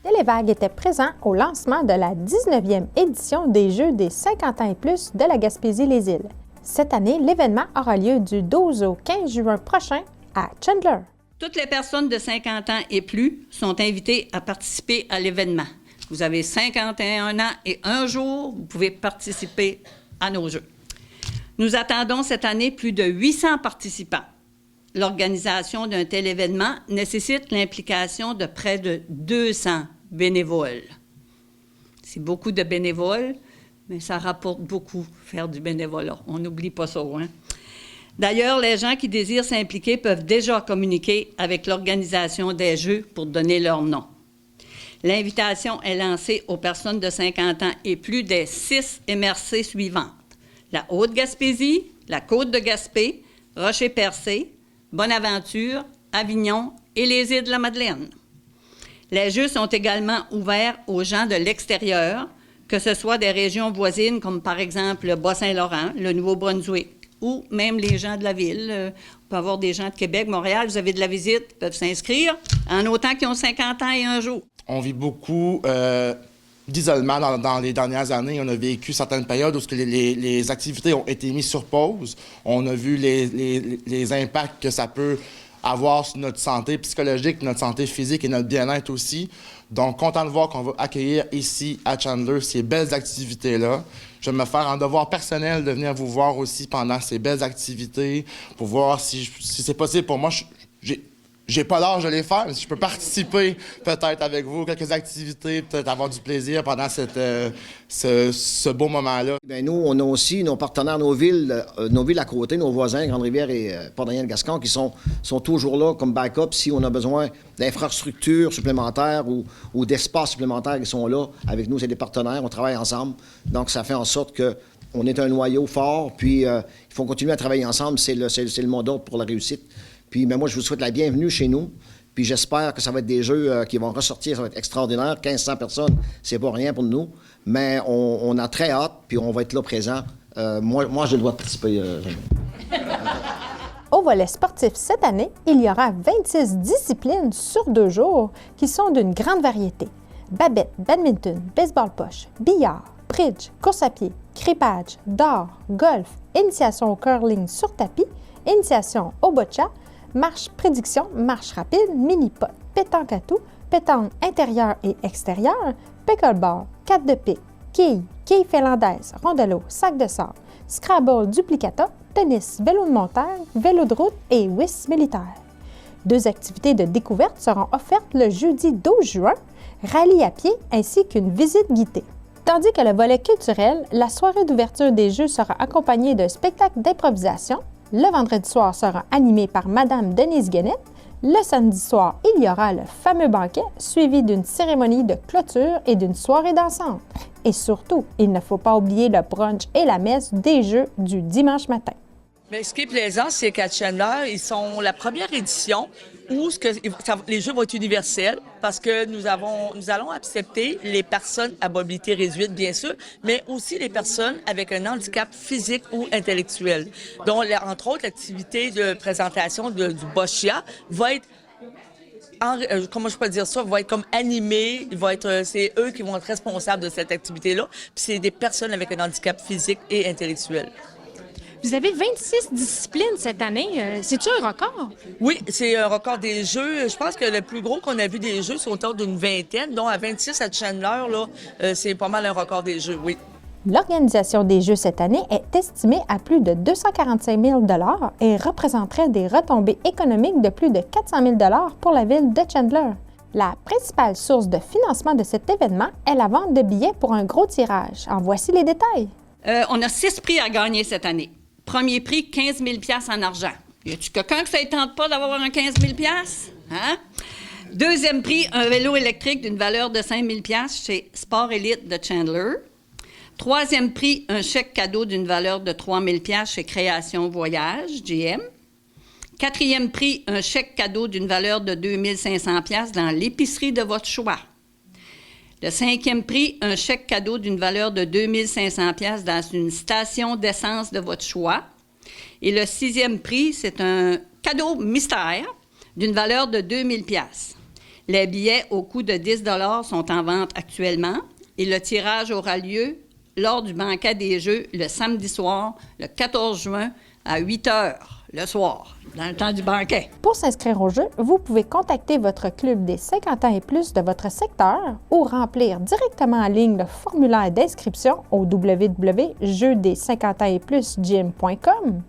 Télévague était présent au lancement de la 19e édition des Jeux des 50 ans et plus de la Gaspésie-les-Îles. Cette année, l'événement aura lieu du 12 au 15 juin prochain à Chandler. Toutes les personnes de 50 ans et plus sont invitées à participer à l'événement. Vous avez 51 ans et un jour, vous pouvez participer à nos Jeux. Nous attendons cette année plus de 800 participants. L'organisation d'un tel événement nécessite l'implication de près de 200 bénévoles. C'est beaucoup de bénévoles, mais ça rapporte beaucoup faire du bénévolat. On n'oublie pas ça, hein? D'ailleurs, les gens qui désirent s'impliquer peuvent déjà communiquer avec l'organisation des Jeux pour donner leur nom. L'invitation est lancée aux personnes de 50 ans et plus des 6 MRC suivantes: la Haute-Gaspésie, la Côte de Gaspé, Rocher-Percé, Bonaventure, Avignon et les îles de la Madeleine. Les Jeux sont également ouverts aux gens de l'extérieur, que ce soit des régions voisines comme par exemple le Bas-Saint-Laurent, le Nouveau-Brunswick, ou même les gens de la ville. On peut avoir des gens de Québec, Montréal, vous avez de la visite, ils peuvent s'inscrire, en autant qu'ils ont 50 ans et un jour. On vit beaucoup d'isolement dans les dernières années. On a vécu certaines périodes où les activités ont été mises sur pause. On a vu les impacts que ça peut avoir sur notre santé psychologique, notre santé physique et notre bien-être aussi. Donc, content de voir qu'on va accueillir ici à Chandler ces belles activités-là. Je vais me faire un devoir personnel de venir vous voir aussi pendant ces belles activités pour voir si c'est possible pour moi. J'ai pas l'âge de les faire, mais si je peux participer peut-être avec vous, quelques activités, peut-être avoir du plaisir pendant ce beau moment-là. Bien, nous, on a aussi nos partenaires, nos villes à côté, nos voisins, Grande-Rivière et Port-Daniel-Gascon, qui sont toujours là comme backup si on a besoin d'infrastructures supplémentaires ou d'espaces supplémentaires qui sont là avec nous. C'est des partenaires, on travaille ensemble. Donc, ça fait en sorte qu'on est un noyau fort, puis il faut continuer à travailler ensemble. C'est le mot d'ordre pour la réussite. Puis moi, je vous souhaite la bienvenue chez nous. Puis j'espère que ça va être des Jeux qui vont ressortir. Ça va être extraordinaire. 1500 personnes, c'est pas rien pour nous. Mais on a très hâte, puis on va être là présent. Moi, je dois participer. Au volet sportif cette année, il y aura 26 disciplines sur 2 jours qui sont d'une grande variété. Babette, badminton, baseball poche, billard, bridge, course à pied, crépage, dart, golf, initiation au curling sur tapis, initiation au boccia, marche prédiction, marche rapide, mini-pot, pétanque à tout, pétanque intérieure et extérieure, pickleball, 4 de pique, quilles finlandaises, rondello, sac de sable, Scrabble duplicata, tennis, vélo de montagne, vélo de route et whist militaire. 2 activités de découverte seront offertes le jeudi 12 juin, rallye à pied ainsi qu'une visite guidée. Tandis que le volet culturel, la soirée d'ouverture des Jeux sera accompagnée d'un spectacle d'improvisation. Le vendredi soir sera animé par Madame Denise Guenette. Le samedi soir, il y aura le fameux banquet, suivi d'une cérémonie de clôture et d'une soirée dansante. Et surtout, il ne faut pas oublier le brunch et la messe des Jeux du dimanche matin. Mais ce qui est plaisant, c'est qu'à Chandler, ils sont la première édition où les Jeux vont être universels parce que nous allons accepter les personnes à mobilité réduite, bien sûr, mais aussi les personnes avec un handicap physique ou intellectuel. Donc, entre autres, l'activité de présentation du boccia va être comment je peux dire ça, va être comme animé, c'est eux qui vont être responsables de cette activité-là, puis c'est des personnes avec un handicap physique et intellectuel. Vous avez 26 disciplines cette année. C'est-tu un record? Oui, c'est un record des Jeux. Je pense que le plus gros qu'on a vu des Jeux, c'est autour d'une vingtaine. Donc, à 26 à Chandler, là, c'est pas mal un record des Jeux, oui. L'organisation des Jeux cette année est estimée à plus de 245 000 $ et représenterait des retombées économiques de plus de 400 000 $ pour la ville de Chandler. La principale source de financement de cet événement est la vente de billets pour un gros tirage. En voici les détails. On a 6 prix à gagner cette année. Premier prix, 15 000 $ en argent. Y a-tu quelqu'un que ça ne tente pas d'avoir un 15 000 $? Hein? Deuxième prix, un vélo électrique d'une valeur de 5 000 $ chez Sport Elite de Chandler. Troisième prix, un chèque cadeau d'une valeur de 3 000 $ chez Création Voyage, GM. Quatrième prix, un chèque cadeau d'une valeur de 2 500 $ dans l'épicerie de votre choix. Le cinquième prix, un chèque cadeau d'une valeur de 2 500 $ dans une station d'essence de votre choix. Et le sixième prix, c'est un cadeau mystère d'une valeur de 2 000 $. Les billets au coût de 10 $ sont en vente actuellement et le tirage aura lieu lors du banquet des Jeux le samedi soir, le 14 juin, à 8 h le soir, dans le temps du banquet. Pour s'inscrire au jeu, vous pouvez contacter votre club des 50 ans et plus de votre secteur ou remplir directement en ligne le formulaire d'inscription au www.jeudescinquantansetplusgym.com.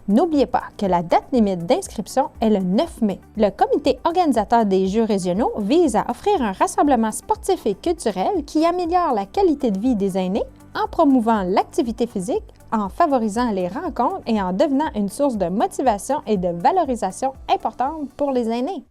N'oubliez pas que la date limite d'inscription est le 9 mai. Le comité organisateur des Jeux régionaux vise à offrir un rassemblement sportif et culturel qui améliore la qualité de vie des aînés en promouvant l'activité physique, en favorisant les rencontres et en devenant une source de motivation et de valorisation importante pour les aînés.